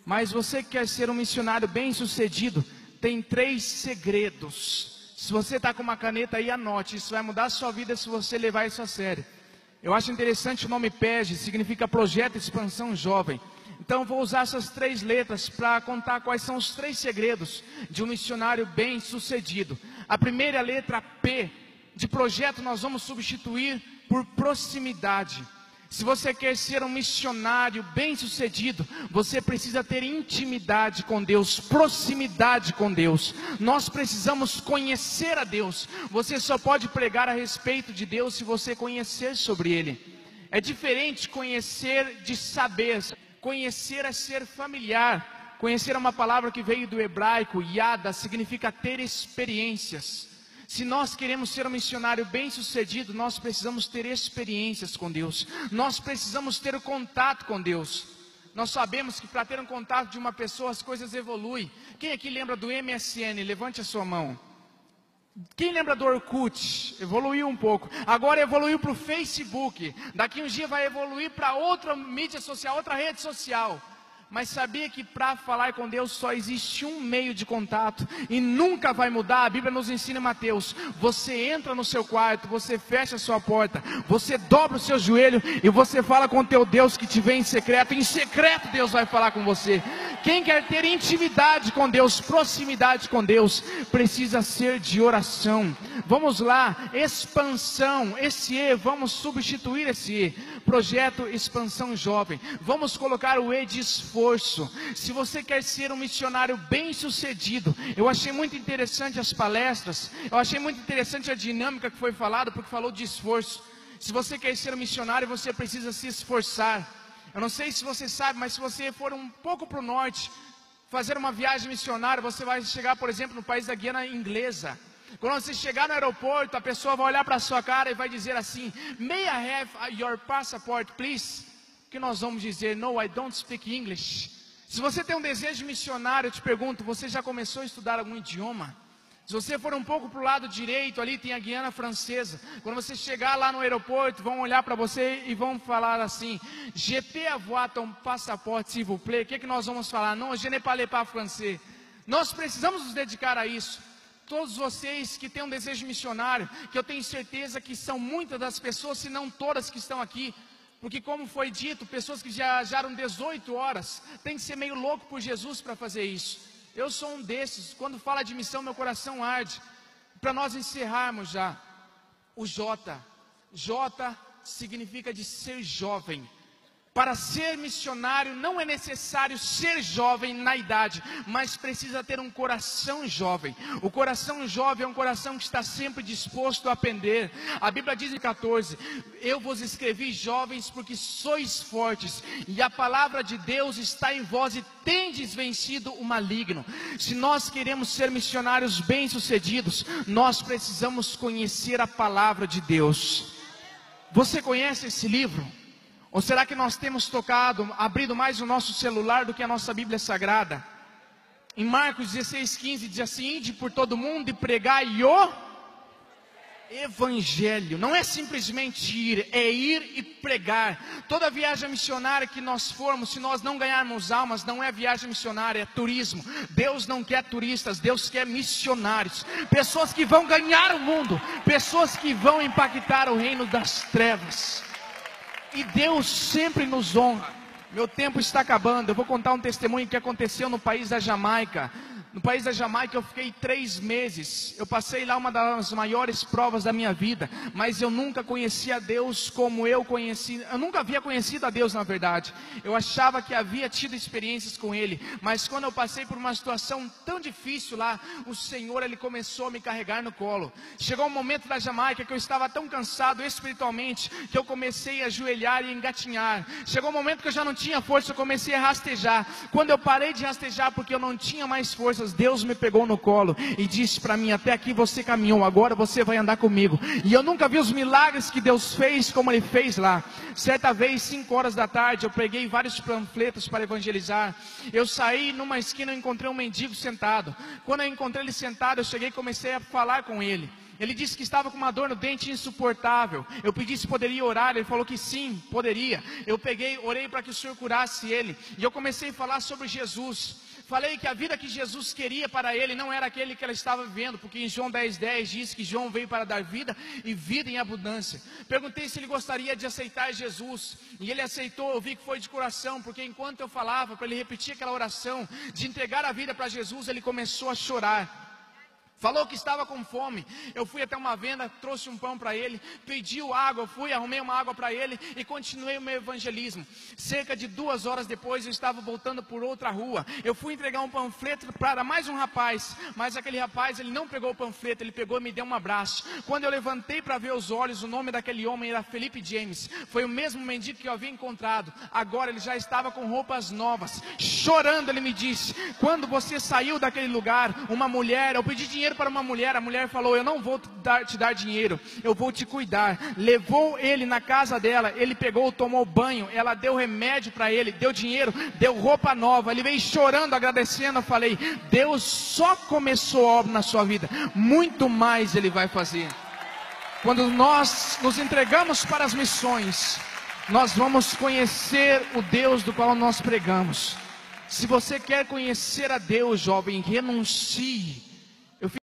Mas você que quer ser um missionário bem-sucedido, tem 3 segredos. Se você está com uma caneta aí, anote. Isso vai mudar a sua vida se você levar isso a sério. Eu acho interessante o nome PEG, significa Projeto Expansão Jovem. Então eu vou usar essas 3 letras para contar quais são os 3 segredos de um missionário bem-sucedido. A primeira letra P, de projeto, nós vamos substituir por proximidade. Se você quer ser um missionário bem-sucedido, você precisa ter intimidade com Deus, proximidade com Deus. Nós precisamos conhecer a Deus. Você só pode pregar a respeito de Deus se você conhecer sobre Ele. É diferente conhecer de saber. Conhecer é ser familiar. Conhecer é uma palavra que veio do hebraico, yada, significa ter experiências. Se nós queremos ser um missionário bem-sucedido, nós precisamos ter experiências com Deus. Nós precisamos ter o contato com Deus. Nós sabemos que para ter um contato de uma pessoa, as coisas evoluem. Quem aqui lembra do MSN? Levante a sua mão. Quem lembra do Orkut? Evoluiu um pouco. Agora evoluiu para o Facebook. Daqui um dia vai evoluir para outra mídia social, outra rede social. Mas sabia que para falar com Deus só existe um meio de contato e nunca vai mudar? A Bíblia nos ensina em Mateus: você entra no seu quarto, você fecha a sua porta, você dobra o seu joelho e você fala com o teu Deus que te vê em secreto Deus vai falar com você. Quem quer ter intimidade com Deus, proximidade com Deus, precisa ser de oração. Vamos lá, expansão, esse E, vamos substituir esse E, projeto expansão jovem, vamos colocar o E de esforço. Se você quer ser um missionário bem sucedido, eu achei muito interessante as palestras, eu achei muito interessante a dinâmica que foi falada, porque falou de esforço. Se você quer ser um missionário, você precisa se esforçar. Eu não sei se você sabe, mas se você for um pouco para o norte, fazer uma viagem missionária, você vai chegar, por exemplo, no país da Guiana Inglesa. Quando você chegar no aeroporto, a pessoa vai olhar para a sua cara e vai dizer assim: May I have your passport, please? Que nós vamos dizer: No, I don't speak English. Se você tem um desejo missionário, eu te pergunto, você já começou a estudar algum idioma? Se você for um pouco para o lado direito, ali tem a Guiana Francesa. Quando você chegar lá no aeroporto, vão olhar para você e vão falar assim: Je peux avoir ton passeport, s'il vous plaît? O que nós vamos falar? Não, je ne parle pas français. Nós precisamos nos dedicar a isso. Todos vocês que têm um desejo missionário, que eu tenho certeza que são muitas das pessoas, se não todas que estão aqui, porque como foi dito, pessoas que viajaram 18 horas, tem que ser meio louco por Jesus para fazer isso. Eu sou um desses. Quando fala de missão, meu coração arde. Para nós encerrarmos já, o J. J significa de ser jovem. Para ser missionário não é necessário ser jovem na idade, mas precisa ter um coração jovem. O coração jovem é um coração que está sempre disposto a aprender. A Bíblia diz em 14: eu vos escrevi jovens porque sois fortes, e a palavra de Deus está em vós e tendes vencido o maligno. Se nós queremos ser missionários bem-sucedidos, nós precisamos conhecer a palavra de Deus. Você conhece esse livro? Ou será que nós temos abrido mais o nosso celular do que a nossa Bíblia Sagrada? Em Marcos 16:15 diz assim: ide por todo mundo e pregai o Evangelho. Não é simplesmente ir, é ir e pregar. Toda viagem missionária que nós formos, se nós não ganharmos almas, não é viagem missionária, é turismo. Deus não quer turistas, Deus quer missionários. Pessoas que vão ganhar o mundo, pessoas que vão impactar o reino das trevas. E Deus sempre nos honra. Meu tempo está acabando. Eu vou contar um testemunho que aconteceu no país da Jamaica. No país da Jamaica eu fiquei 3 meses. Eu passei lá uma das maiores provas da minha vida. Mas eu nunca conhecia Deus como eu conheci. Eu nunca havia conhecido a Deus, na verdade. Eu achava que havia tido experiências com Ele. Mas quando eu passei por uma situação tão difícil lá, o Senhor, Ele começou a me carregar no colo. Chegou um momento da Jamaica que eu estava tão cansado espiritualmente, que eu comecei a ajoelhar e engatinhar. Chegou um momento que eu já não tinha força, eu comecei a rastejar. Quando eu parei de rastejar porque eu não tinha mais forças, Deus me pegou no colo e disse para mim: até aqui você caminhou, agora você vai andar comigo. E eu nunca vi os milagres que Deus fez como Ele fez lá. Certa vez, 5 horas da tarde, eu peguei vários panfletos para evangelizar. Eu saí numa esquina, eu encontrei um mendigo sentado. Quando eu encontrei ele sentado, eu cheguei e comecei a falar com ele. Ele disse que estava com uma dor no dente insuportável. Eu pedi se poderia orar, ele falou que sim, poderia. Eu peguei, orei para que o Senhor curasse ele. E eu comecei a falar sobre Jesus. Falei que a vida que Jesus queria para ele não era aquele que ela estava vivendo, porque em João 10:10 diz que João veio para dar vida e vida em abundância. Perguntei se ele gostaria de aceitar Jesus, e ele aceitou. Eu vi que foi de coração, porque enquanto eu falava para ele repetir aquela oração de entregar a vida para Jesus, ele começou a chorar. Falou que estava com fome. Eu fui até uma venda, trouxe um pão para ele, pediu água, eu fui, arrumei uma água para ele e continuei o meu evangelismo. Cerca de 2 horas depois eu estava voltando por outra rua. Eu fui entregar um panfleto para mais um rapaz, mas aquele rapaz, ele não pegou o panfleto, ele pegou e me deu um abraço. Quando eu levantei para ver os olhos, o nome daquele homem era Felipe James. Foi o mesmo mendigo que eu havia encontrado. Agora ele já estava com roupas novas. Chorando ele me disse: quando você saiu daquele lugar, uma mulher, eu pedi dinheiro para uma mulher, a mulher falou: eu não vou te dar dinheiro, eu vou te cuidar. Levou ele na casa dela, ele pegou, tomou banho, ela deu remédio para ele, deu dinheiro, deu roupa nova. Ele veio chorando, agradecendo. Eu falei: Deus só começou a obra na sua vida, muito mais Ele vai fazer. Quando nós nos entregamos para as missões, nós vamos conhecer o Deus do qual nós pregamos. Se você quer conhecer a Deus, jovem, renuncie.